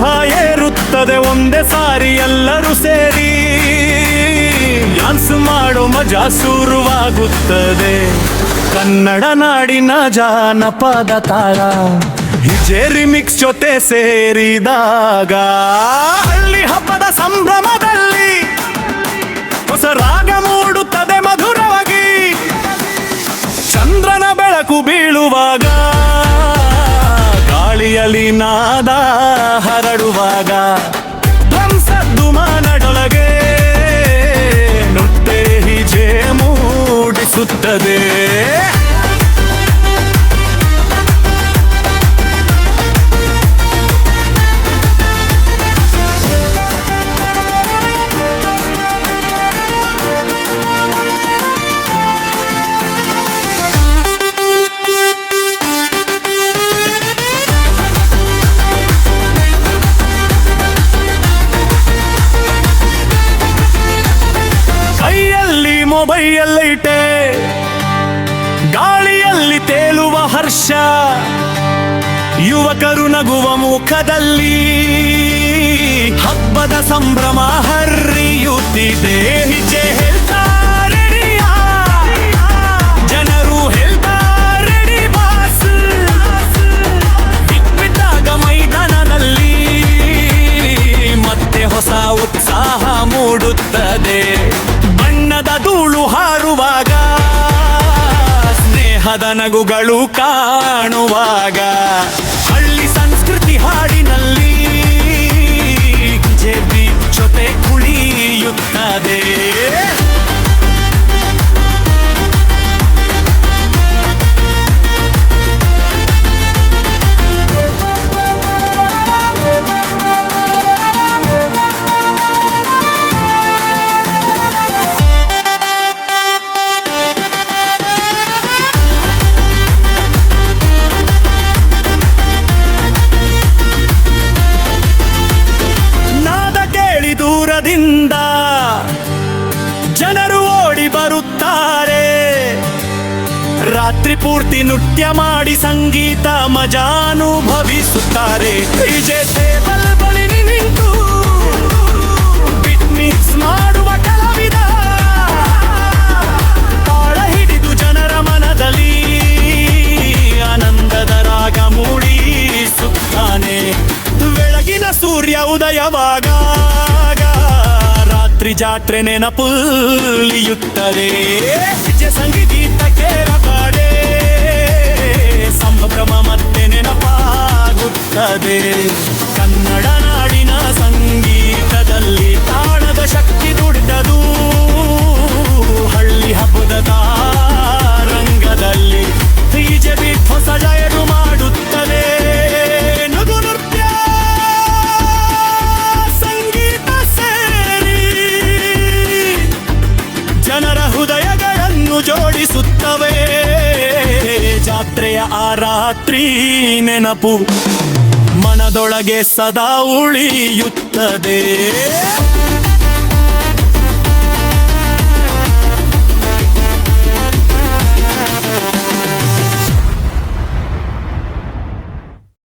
ಉತ್ಸಾಹ ಏರುತ್ತದೆ ಒಂದೇ ಸಾರಿ ಎಲ್ಲರೂ ಸೇರಿ ಡ್ಯಾನ್ಸ್ ಮಾಡೋ ಮಜಾ ಶುರುವಾಗುತ್ತದೆ. ಕನ್ನಡ ನಾಡಿನ ಜಾನಪದ ತಾಳ ಹಿಜೇರಿ ಮಿಕ್ಸ್ ಜೊತೆ ಸೇರಿದಾಗ ಹಳ್ಳಿ ಹಬ್ಬದ ಸಂಭ್ರಮದಲ್ಲಿ ಹೊಸ ರಾಗ ಮೂಡುತ್ತದೆ ಮಧುರವಾಗಿ. ಚಂದ್ರನ ಬೆಳಕು ಬೀಳುವಾಗ ಗಾಳಿಯಲ್ಲಿ ನಾದ ಹರಡುವಾಗ ಧ್ವಂಸದ್ದು ಮಾನಡೊಳಗೆ ನೃತ್ಯ ಹಿಜೆ ಮೂಡಿಸುತ್ತದೆ. ಮೊಬೈಲೈಟೆ ಗಾಳಿಯಲ್ಲಿ ತೇಲುವ ಹರ್ಷ, ಯುವಕರು ನಗುವ ಮುಖದಲ್ಲಿ ಹಬ್ಬದ ಸಂಭ್ರಮ ಹರಿಯುತ್ತಿದೆ. ಹಿಜೆ ಹೇಳ್ತಾರೆಡಿಯಾ, ಜನರು ಹೇಳ್ತಾರೆಡಿ ಬಾಸ್. ಬಿದ್ದಾಗ ಮೈದಾನದಲ್ಲಿ ಮತ್ತೆ ಹೊಸ ಉತ್ಸಾಹ ಮೂಡುತ್ತದೆ. ಬಣ್ಣದ ಧೂಳು ಹಾರುವಾಗ ಸ್ನೇಹದ ನಗುಗಳು ಕಾಣುವಾಗ ಹಳ್ಳಿ ಸಂಸ್ಕೃತಿ ಹಾಡಿನಲ್ಲಿ ಜೆಬಿ ಜೊತೆ ಕುಣಿಯುತ್ತದೆ. ದೂರದಿಂದ ಜನರು ಓಡಿ ಬರುತ್ತಾರೆ. ರಾತ್ರಿ ಪೂರ್ತಿ ನೃತ್ಯ ಮಾಡಿ ಸಂಗೀತ ಮಜಾನುಭವಿಸುತ್ತಾರೆ. ಡಿಜೆ ಟೇಬಲ್ ಬಳಿ ನಿಂತು ಬಿಟ್ ಮಿಕ್ಸ್ ಮಾಡುವ ಕಲಾವಿದ ತಾಳ ಹಿಡಿದು ಜನರ ಮನದಲ್ಲಿ ಆನಂದದ ರಾಗ ಮೂಡಿಸುತ್ತಾನೆ. ಬೆಳಗಿನ ಸೂರ್ಯ ಉದಯವಾಗ ರಾತ್ರಿ ಜಾತ್ರೆ ನೆನಪುಲಿಯುತ್ತದೆ. ಸಂಗೀತಕ್ಕೆ ರಬಾಡೆ ಸಂಭ್ರಮ ಮತ್ತೆ ನೆನಪಾಗುತ್ತದೆ. ಕನ್ನಡ ನಾಡಿನ ಸಂಗೀತದಲ್ಲಿ ತಾಳದ ಶಕ್ತಿ ದುಡಿದದು. ಹಳ್ಳಿ ಹಬ್ಬದ ರಂಗದಲ್ಲಿ ಡಿಜೆ ಬೀಟ್ ಹೊಸ ಲಯರು ಮಾಡುತ್ತದೆ. ನಗು ನೃತ್ಯ ಸಂಗೀತ ಸೇರಿ ಜನರ ಹೃದಯಗಳನ್ನು ಜೋಡಿಸುತ್ತವೆ. ಜಾತ್ರೆಯ ಆ ರಾತ್ರಿ ನೆನಪು ಮನದೊಳಗೆ ಸದಾ ಉಳಿಯುತ್ತದೆ.